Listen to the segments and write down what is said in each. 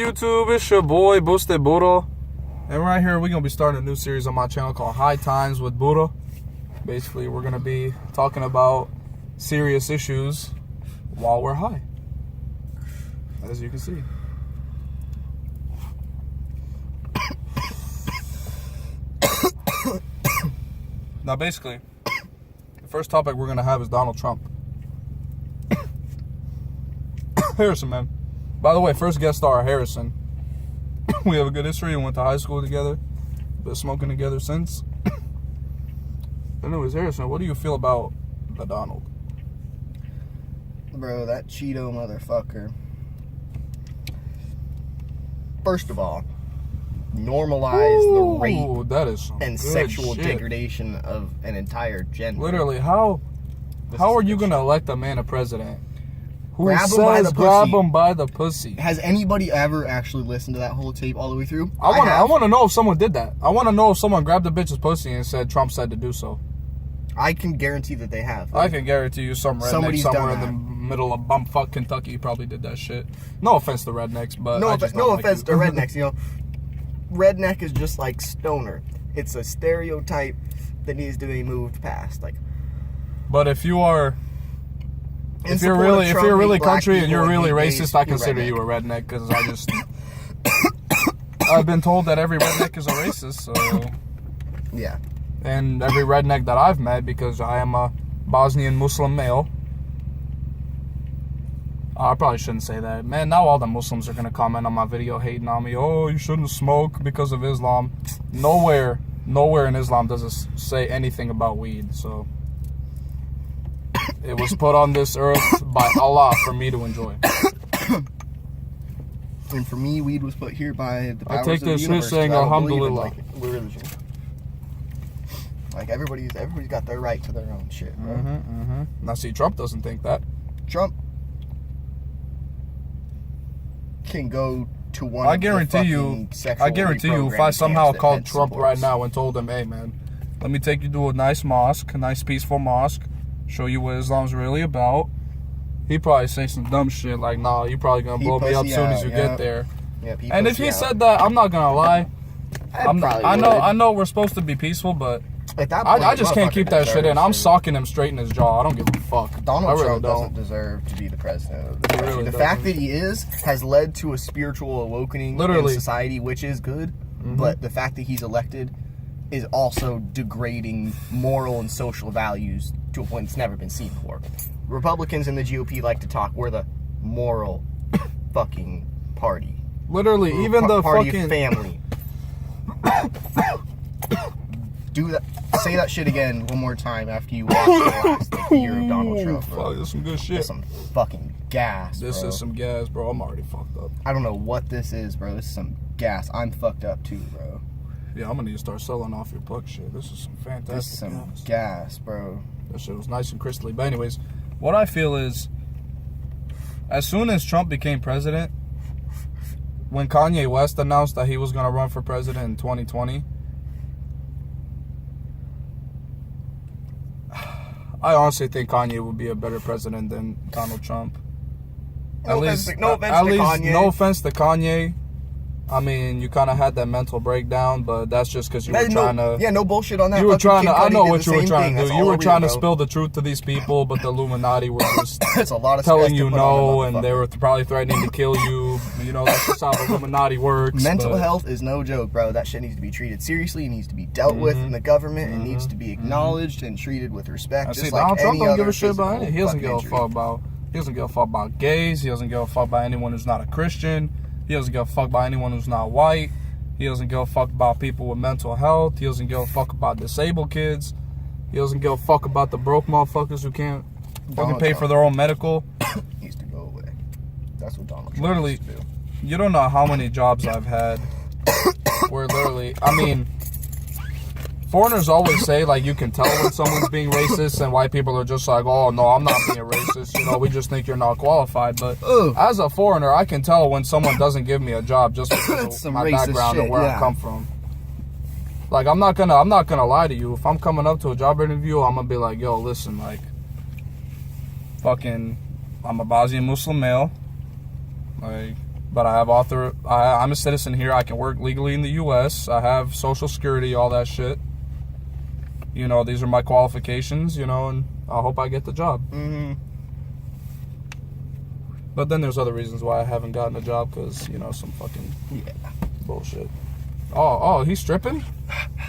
YouTube, it's your boy Boosted Buddha, and right here we're gonna be starting a new series on my channel called High Times with Buddha. Basically, we're gonna be talking about serious issues while we're high, as you can see. Now, basically, the first topic we're gonna have is Donald Trump. Harrison, man. By the way, first guest star, Harrison. We have a good history and went to high school together. Been smoking together since. Anyways, Harrison, what do you feel about the Donald? Bro, that Cheeto motherfucker. First of all, normalize the rape that is some and good sexual shit. degradation of an entire gender. Literally, how are you going to elect a man a president who Grab him says by the grab pussy. him by the pussy? Has anybody ever actually listened to that whole tape all the way through? I want to know if someone did that. I want to know if someone grabbed the bitch's pussy and said Trump said to do so. I can guarantee that they have. I can guarantee you some redneck Somebody's somewhere in done the middle of bumfuck Kentucky probably did that shit. No offense to rednecks, but No, I just no don't like offense you. to rednecks, you know. Redneck is just like stoner. It's a stereotype that needs to be moved past. Like, But if you are, in if you're support of really Trump, hate black country and people you're really hate gays, racist, I you're consider redneck. you a redneck because I just I've been told that every redneck is a racist. So, Yeah. and every redneck that I've met, because I am a Bosnian Muslim male. I probably shouldn't say that. Man, now all the Muslims are going to comment on my video hating on me. Oh, you shouldn't smoke because of Islam. Nowhere in Islam does it say anything about weed. So it was put on this earth by Allah for me to enjoy. And for me, weed was put here by the powers I take of the this shit universe, saying 'cause I don't believe in, Alhamdulillah. like, religion. Like, everybody's got their right to their own shit, bro. Now, see, Trump doesn't think that. Trump can go to one. I guarantee you, if I somehow called Trump right now and told him, hey, man, let me take you to a nice mosque, a nice peaceful mosque, show you what Islam's really about, he'd probably say some dumb shit like, nah, you probably gonna blow me up soon as you get there. Yep, And if he said that, I'm not gonna lie. I know we're supposed to be peaceful, but at that point, I just can't keep that shit in. I'm deserves socking him straight in his jaw. I don't give a fuck. Donald I really Trump don't. doesn't deserve to be the president of the country. really The doesn't. fact that he is has led to a spiritual awakening Literally. in society, which is good. But the fact that he's elected is also degrading moral and social values to a point that's never been seen before. Republicans in the GOP like to talk, we're the moral fucking party. Literally, even the party fucking of family. Do that. Say that shit again one more time after you watch the last year of Donald Trump. Bro. Fuck, this is some good shit. That's some fucking gas, This bro. is some gas, bro. I'm already fucked up. I don't know what this is, bro. This is some gas. I'm fucked up too, bro. Yeah, I'm gonna need to start selling off your plug shit. This is some fantastic This is some gas. gas, bro. That shit was nice and crystally. But anyways, what I feel is, as soon as Trump became president, when Kanye West announced that he was gonna run for president in 2020, I honestly think Kanye would be a better president than Donald Trump. No offense to Kanye. No offense to Kanye. I mean, you kind of had that mental breakdown, but that's just because you were trying to. Yeah, no bullshit on that. You were Fucking trying to. Kid I Cudi know did what the you were same trying thing. to do. That's You all were trying to bro. spill the truth to these people, but the Illuminati were just That's a lot of telling stress you to put no, on a and they were probably threatening to kill you. You know, that's just how the Illuminati works. Mental but health is no joke, bro. That shit needs to be treated seriously. It needs to be dealt with in the government. It needs to be acknowledged and treated with respect. I Just see, like Donald Trump any don't give other a shit about physical it. He doesn't give a fucking fuck injury. about. He doesn't give a fuck about gays. He doesn't give a fuck about anyone who's not a Christian. He doesn't give a fuck about anyone who's not white. He doesn't give a fuck about people with mental health. He doesn't give a fuck about disabled kids. He doesn't give a fuck about the broke motherfuckers who can't fucking Donald pay Trump for their own medical. Needs to go away. That's what Donald Trump Literally, needs to do. you don't know how many jobs I've had where literally, I mean, foreigners always say, like, you can tell when someone's being racist, and white people are just like, oh, no, I'm not being racist. You know, we just think you're not qualified. But Ugh. as a foreigner, I can tell when someone doesn't give me a job just because That's of some my racist background shit, and where yeah. I come from. Like, I'm not gonna lie to you. If I'm coming up to a job interview, I'm gonna be like, yo, listen, like, fucking, I'm a Bosnian Muslim male. Like, But I have I'm a citizen here. I can work legally in the U.S. I have Social Security, all that shit. You know, these are my qualifications, you know, and I hope I get the job. Mm-hmm. But then there's other reasons why I haven't gotten a job, because, you know, some fucking bullshit. Oh, he's stripping?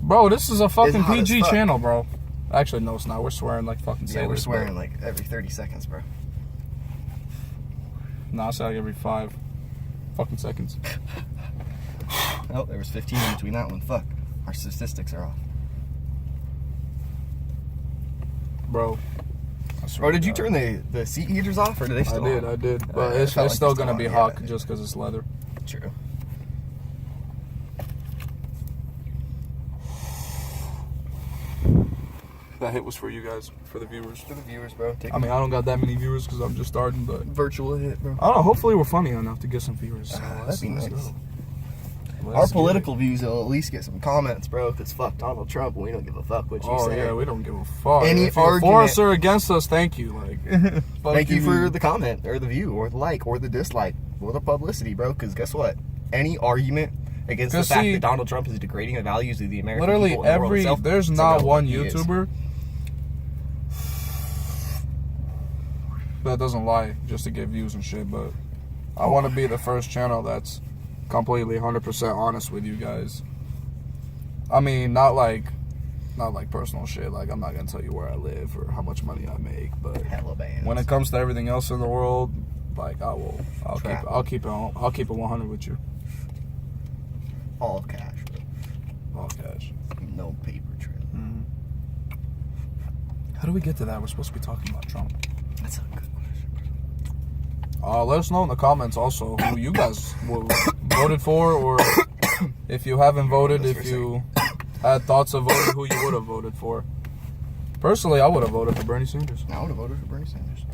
Bro, this is a fucking PG channel, bro. Actually, no, it's not. We're swearing like fucking sailors. Yeah, we're swearing like every 30 seconds, bro. No, I say like every 5 fucking seconds. Oh, there was 15 in between that one. Fuck. Our statistics are off. Bro. Bro, did you turn the seat heaters off, or do they still on? I did. But it's still going to be hot just because it's leather. True. That hit was for you guys, for the viewers. For the viewers, bro. I mean, I don't got that many viewers because I'm just starting, but... Virtual hit, bro. I don't know. Hopefully we're funny enough to get some viewers. So that'd be nice. Our political views will at least get some comments, bro, because fuck Donald Trump, we don't give a fuck what you say. Oh, yeah, we don't give a fuck. Any if you're for us or against us, thank you. Like, thank you for the comment, or the view, or the like, or the dislike, or the publicity, bro, because guess what? Any argument against the fact that Donald Trump is degrading the values of the American people and the world itself, there's not one YouTuber that doesn't lie just to get views and shit, but I want to be the first channel that's completely 100% honest with you guys. I mean, not like personal shit. Like, I'm not gonna tell you where I live or how much money I make, but when it comes to everything else in the world, like I'll keep it 100 with you. All cash. All cash. No paper trail. Mm-hmm. How do we get to that? We're supposed to be talking about Trump. That's a good question. Let us know in the comments also who you guys voted for, or if you haven't voted, if you had thoughts of voting, who you would have voted for. Personally, I would have voted for Bernie Sanders. I would have voted for Bernie Sanders.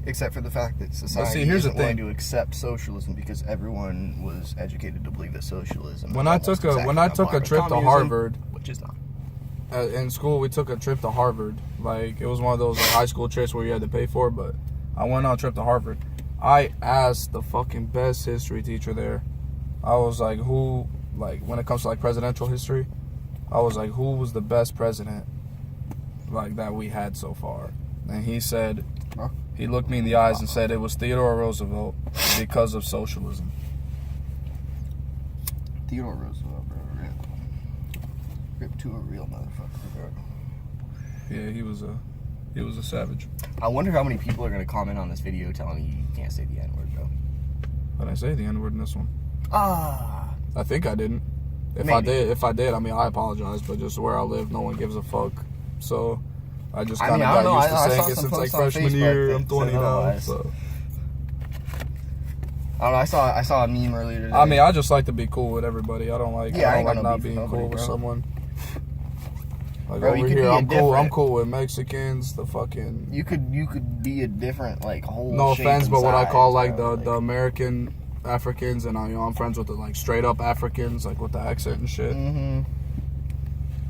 Except for the fact that society isn't willing to accept socialism because everyone was educated to believe that socialism. When I took a trip to Harvard, which is not. In school, we took a trip to Harvard. Like, it was one of those high school trips where you had to pay for it, but I went on a trip to Harvard. I asked the fucking best history teacher there. I was like, when it comes to like presidential history, I was like, who was the best president like that we had so far? And he said, he looked me in the eyes and said it was Theodore Roosevelt because of socialism. Theodore Roosevelt, bro. Rip to a real motherfucker, bro. Yeah, he was a savage. I wonder how many people are going to comment on this video telling me you can't say the N-word, bro. But I say the N-word in this one. I think I didn't. If I did, I mean, I apologize, but just where I live, no one gives a fuck. So I just kind of got used to saying it since like freshman year. I'm 20 now, so. I don't know. I saw a meme earlier today. I mean, I just like to be cool with everybody. I don't like not being cool with someone. Like, bro, over here, I'm cool with Mexicans. The fucking you could be a different like whole. No offense, but what I call like the American Africans, and I'm friends with the like straight up Africans, like with the accent and shit. Mm-hmm.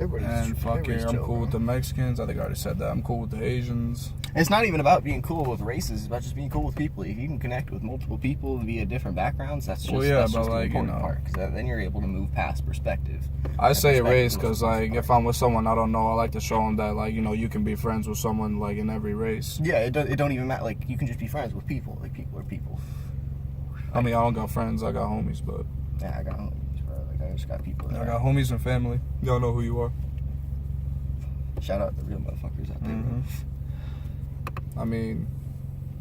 And fucking, I'm cool with the Mexicans. I think I already said that. I'm cool with the Asians. It's not even about being cool with races. It's about just being cool with people. If you can connect with multiple people via different backgrounds, that's just, that's just the important part. Because then you're able to move past perspective. I say race because, like, if I'm with someone I don't know, I like to show them that, like, you know, you can be friends with someone, like, in every race. Yeah, it don't even matter. Like, you can just be friends with people. Like, people are people. I mean, I don't got friends. I got homies, but... Yeah, I got homies, bro. Like, I just got people. I got homies and family. Y'all know who you are. Shout out the real motherfuckers out there, bro. I mean,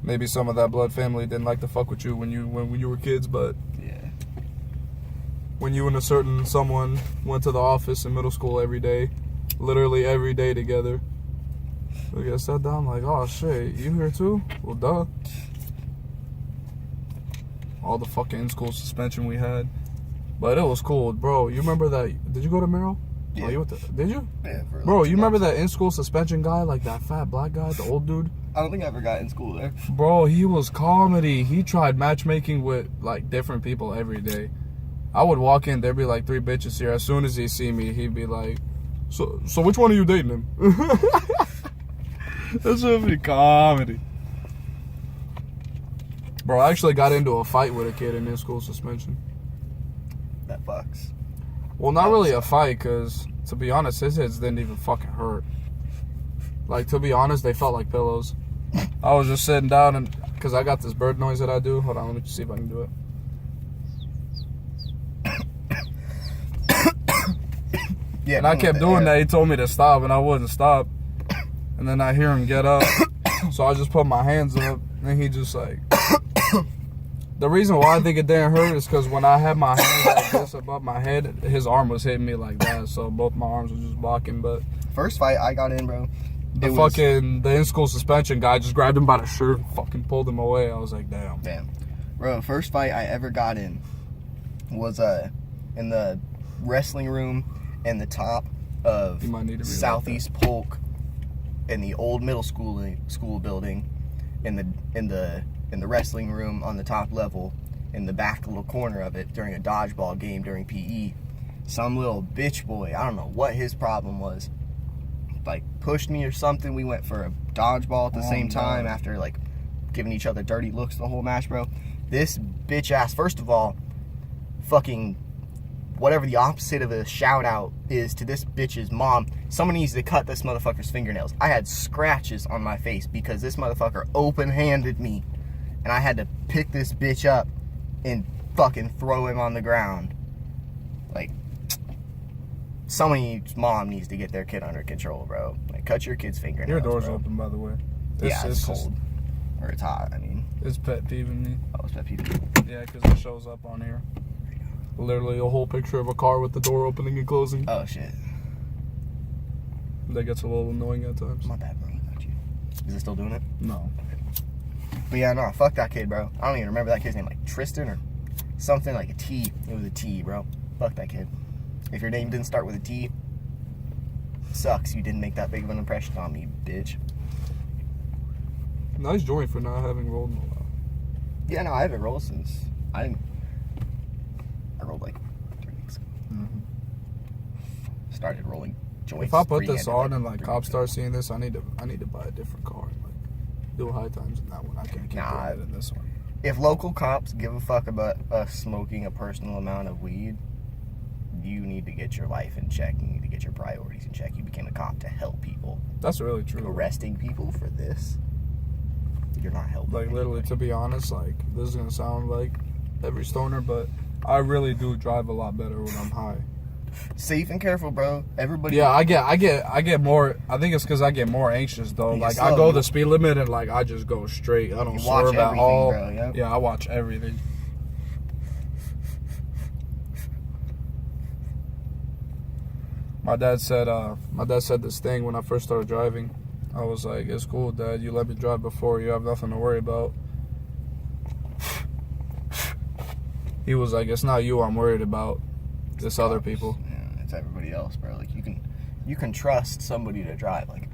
maybe some of that blood family didn't like to fuck with you when you were kids, but yeah, when you and a certain someone went to the office in middle school every day, literally every day together, we get sat down like, oh shit, you here too? Well, duh. All the fucking in-school suspension we had, but it was cool, bro. You remember that? Did you go to Merrill? Yeah. Oh, did you? Yeah, for bro, you remember that in-school suspension guy, like that fat black guy, the old dude? I don't think I ever got in school there. Bro, he was comedy. He tried matchmaking with, like, different people every day. I would walk in, there'd be, like, 3 bitches here. As soon as he see me, he'd be like, so which one are you dating him? That's gonna be comedy. Bro, I actually got into a fight with a kid in in-school suspension. That fucks. Well, not really a fight, because, to be honest, his hits didn't even fucking hurt. Like, to be honest, they felt like pillows. I was just sitting down, and because I got this bird noise that I do. Hold on, let me see if I can do it. Yeah, and I kept doing that. He told me to stop, and I wouldn't stop. And then I hear him get up. So I just put my hands up, and he just like... The reason why I think it didn't hurt is because when I had my hands like this above my head, his arm was hitting me like that. So both my arms were just blocking. But first fight I got in, bro. The in-school suspension guy just grabbed him by the shirt and fucking pulled him away. I was like, damn. Damn. Bro, first fight I ever got in was in the wrestling room in the top of Southeast Polk in the old middle school building in the wrestling room on the top level in the back little corner of it during a dodgeball game during PE. Some little bitch boy, I don't know what his problem was, like pushed me or something. We went for a dodgeball at the same time after like giving each other dirty looks the whole match, bro. This bitch ass, first of all, fucking whatever the opposite of a shout out is to this bitch's mom, someone needs to cut this motherfucker's fingernails. I had scratches on my face because this motherfucker open-handed me, and I had to pick this bitch up and fucking throw him on the ground. Like, somebody's mom needs to get their kid under control, bro. Like, cut your kid's fingernails. Your door's bro. open, by the way. It's cold. Or it's hot, I mean. It's pet peeving me. Oh, it's pet peeve. Yeah, because it shows up on here. Literally a whole picture of a car with the door opening and closing. Oh, shit. That gets a little annoying at times. My bad, bro. I got you. Is it still doing it? No. But yeah, no, fuck that kid, bro. I don't even remember that kid's name. Like Tristan or something like a T. It was a T, bro. Fuck that kid. If your name didn't start with a T, sucks. You didn't make that big of an impression on me, bitch. Nice joint for not having rolled in a while. Yeah, no, I haven't rolled since I rolled like 3 weeks ago. Started rolling joints. If I put this on and like cops start seeing this, I need to buy a different car and like do high times in that one. I can't keep doing it in this one. If local cops give a fuck about us smoking a personal amount of weed, you need to get your life in check. You need to get your priorities in check. You became a cop to help people. That's really true. Arresting people for this, you're not helping. Like literally, to be honest, like this is gonna sound like every stoner, but I really do drive a lot better when I'm high. Safe and careful, bro. Everybody. Yeah, I get more. I think it's because I get more anxious though. Like I go the speed limit and like I just go straight. I don't swerve at all. Bro, yep. Yeah, I watch everything. My dad said this thing when I first started driving. I was like, "It's cool, Dad. You let me drive before. You have nothing to worry about." He was like, "It's not you I'm worried about. It's other people." Yeah, it's everybody else, bro. Like you can trust somebody to drive. Like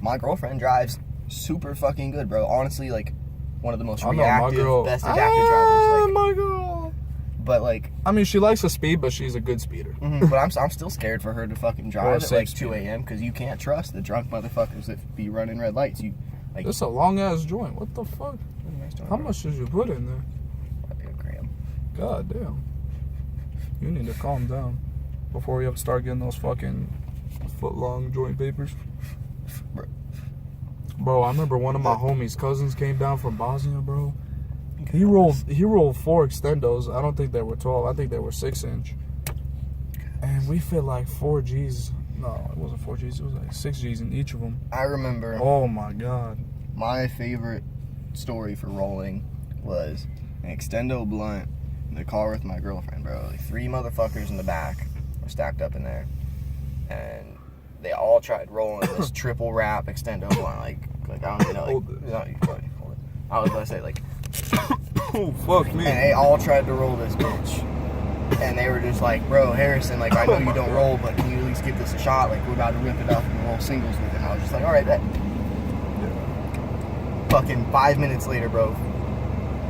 my girlfriend drives super fucking good, bro. Honestly, like one of the most reactive, best adaptive drivers. Like my girl. But like, I mean, she likes to speed, but she's a good speeder. But I'm still scared for her to fucking drive at like 2 a.m. because you can't trust the drunk motherfuckers that be running red lights. You like. It's a long ass joint. What the fuck? How much did you put in there? Like a gram. God damn. You need to calm down before you have to start getting those fucking foot-long joint papers. Bro, I remember one of my homies' cousins came down from Bosnia, bro. He rolled 4 extendos. I don't think they were 12. I think they were 6-inch. And we fit like 4 G's. No, it wasn't 4 G's. It was like 6 G's in each of them. I remember. Oh my God. My favorite story for rolling was an extendo blunt in the car with my girlfriend, bro. Like 3 motherfuckers in the back were stacked up in there, and they all tried rolling this triple wrap extendo blunt. Like I don't even know. Like, hold it. I was about to say like. Oh fuck me. And they all tried to roll this bitch, and they were just like, "Bro, Harrison, like I know you don't roll, but can you at least give this a shot? Like we're about to rip it up and roll singles with it." And I was just like, "All right, bet." Yeah. Fucking 5 minutes later, bro.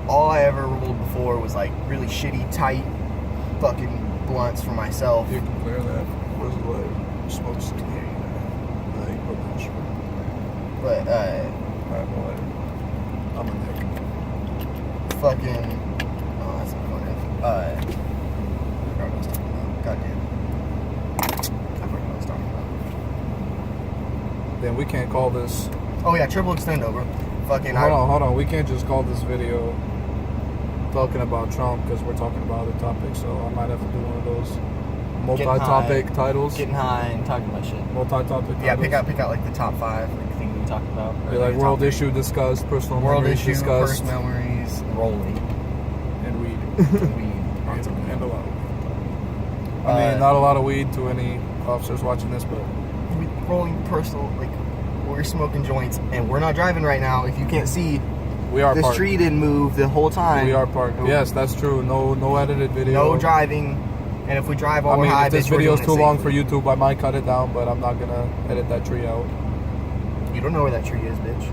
All I ever rolled before was like really shitty, tight, fucking blunts for myself. You can clear that. Where's the lighter? Smoke stick. But alright, the lighter. I'm in there. fucking. Oh, that's not funny. I forgot what I was talking about. Goddamn. I forgot what I was talking about. Then we can't call this. Oh yeah, triple extendo, bro. Fucking. Hold on. We can't just call this video talking about Trump because we're talking about other topics. So I might have to do one of those multi-topic titles. Getting high and talking about shit. Multi-topic titles. Yeah, pick out like the top 5 like things we talked about. Be like world issue discussed, personal world memories issue, discussed, personal memories, rolling, and weed. and weed. And a lot of weed. I mean, not a lot of weed to any officers watching this, but rolling personal, like we're smoking joints, and we're not driving right now. If you can't see, we are this parked. tree didn't move the whole time. We are parked. Yes, that's true. No edited video. No driving. And if we drive all high, if this video is too long for YouTube, I might cut it down, but I'm not gonna edit that tree out. You don't know where that tree is, bitch.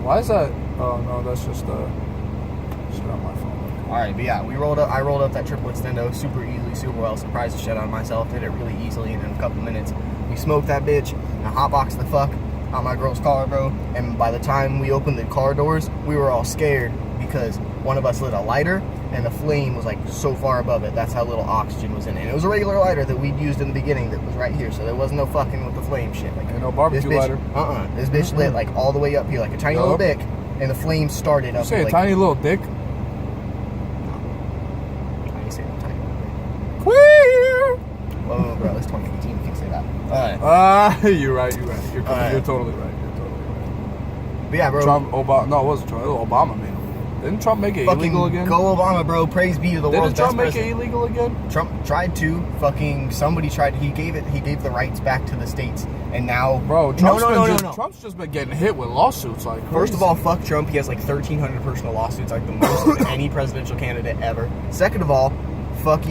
Why is that? Oh no, that's just shit on my phone. All right, but yeah, I rolled up that triple extendo super easily, super well. Surprised the shit out of myself. Did it really easily, and in a couple minutes, we smoked that bitch and hotboxed the fuck out my girl's car, bro. And by the time we opened the car doors, we were all scared because one of us lit a lighter and the flame was like so far above it. That's how little oxygen was in it. And it was a regular lighter that we'd used in the beginning that was right here, so there wasn't no fucking with the flame shit. Like, ain't no barbecue lighter. This bitch lit like all the way up here, like a tiny little dick, and the flame started up. You say like, a tiny little dick? I didn't say no tiny little dick. Queer! Whoa, bro, it's 2018. You can't say that. You're right. You're totally right. But yeah, bro. Trump, Obama. No, it wasn't Trump. It was Obama, man. Didn't Trump make it illegal again? Go Obama, bro. Praise be to the world's best president. Didn't Trump make it illegal again? Trump tried to. Somebody tried. He gave the rights back to the states, and now, bro. Trump's just been getting hit with lawsuits like crazy. First of all, fuck Trump. He has like 1,300 personal lawsuits, like the most of any presidential candidate ever. Second of all, fuck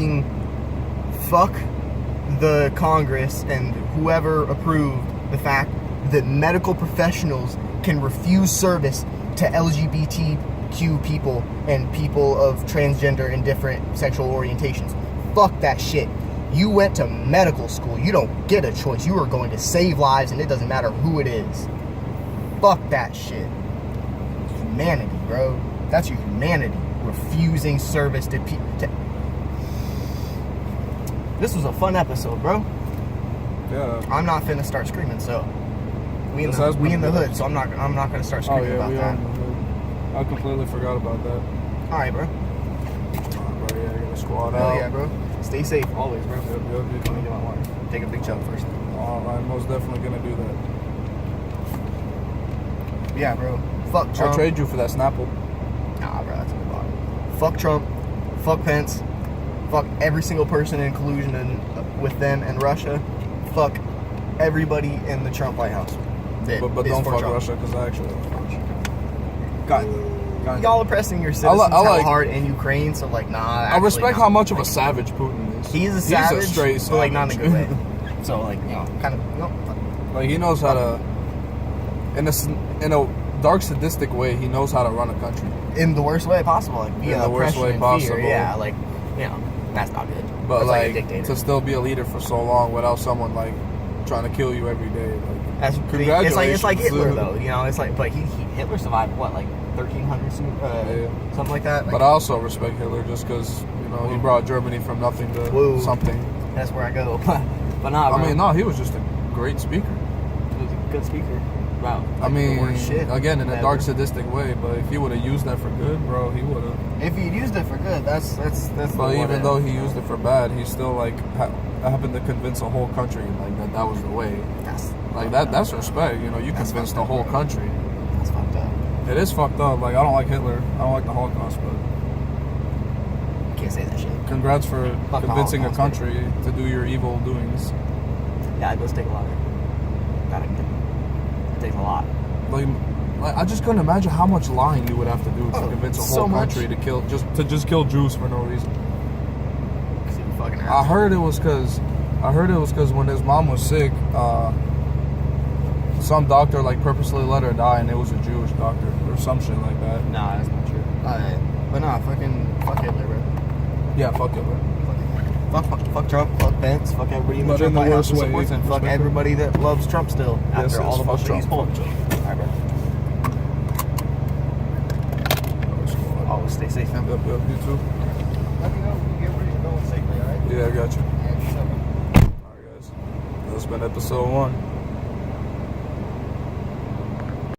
the Congress and whoever approved the fact that medical professionals can refuse service to LGBTQ people and people of transgender and different sexual orientations. Fuck that shit. You went to medical school. You don't get a choice. You are going to save lives, and it doesn't matter who it is. Fuck that shit. Humanity, bro. That's your humanity. Refusing service to people. This was a fun episode, bro. Yeah. I'm not finna start screaming, so we in the hood, so I'm not gonna start screaming about that. I completely forgot about that. All right, bro. Bro, yeah, you're gonna squad out. Hell yeah, bro. Stay safe always, bro. Yep. Let me get my water. Take a big chug first. I'm most definitely gonna do that. Yeah, bro. Fuck Trump. I'll trade you for that Snapple. Nah, bro, that's a good bottle. Fuck Trump. Fuck Pence. Fuck every single person in collusion with them and Russia. Fuck everybody in the Trump White House. But don't fuck Trump. Russia, because I actually like Russia. Got y'all oppressing your citizens hell hard in Ukraine, so like, nah. I respect how much of a savage Putin is. He's a savage, he's a straight savage. But like not in a good way. So like, kind of, like he knows how to, in a dark sadistic way, he knows how to run a country. In the worst way possible, like via oppression and fear. Yeah, like, that's not good. But like a dictator. To still be a leader for so long without someone like trying to kill you every day, like congratulations. It's like Hitler though, it's like, but Hitler survived what, like 1,300 something like that. Like, but I also respect Hitler just because he brought Germany from nothing to something. That's where I go. But nah, bro. I mean, no, he was just a great speaker. He was a good speaker. Wow. I mean, again, in a dark, sadistic way, but if he would have used that for good, bro, he would have. If he'd used it for good, that's. But even though he used it for bad, he still like happened to convince a whole country like that was the way. That's respect. You convinced the whole country. That's fucked up. It is fucked up. Like I don't like Hitler. I don't like the Holocaust, but you can't say that shit. Congrats for convincing a country to do your evil doings. Yeah, it does take a lot. It takes a lot. Like I just couldn't imagine how much lying you would have to do to convince a whole country to kill Jews for no reason. I heard it was because when his mom was sick, some doctor like purposely let her die, and it was a Jewish doctor or some shit like that. Nah, that's not true. But nah, fuck Hitler, bro. Yeah, fuck Hitler. Fuck Trump, fuck Pence, fuck everybody in the Trump White House who supports him, fuck everybody that loves Trump still after all the bullshit he's pulled. Alright, bro. Stay safe, man. Yep, you too. Let me know when you get ready to go safely, all right? Yeah, I got you. Alright, guys. That's been episode 1.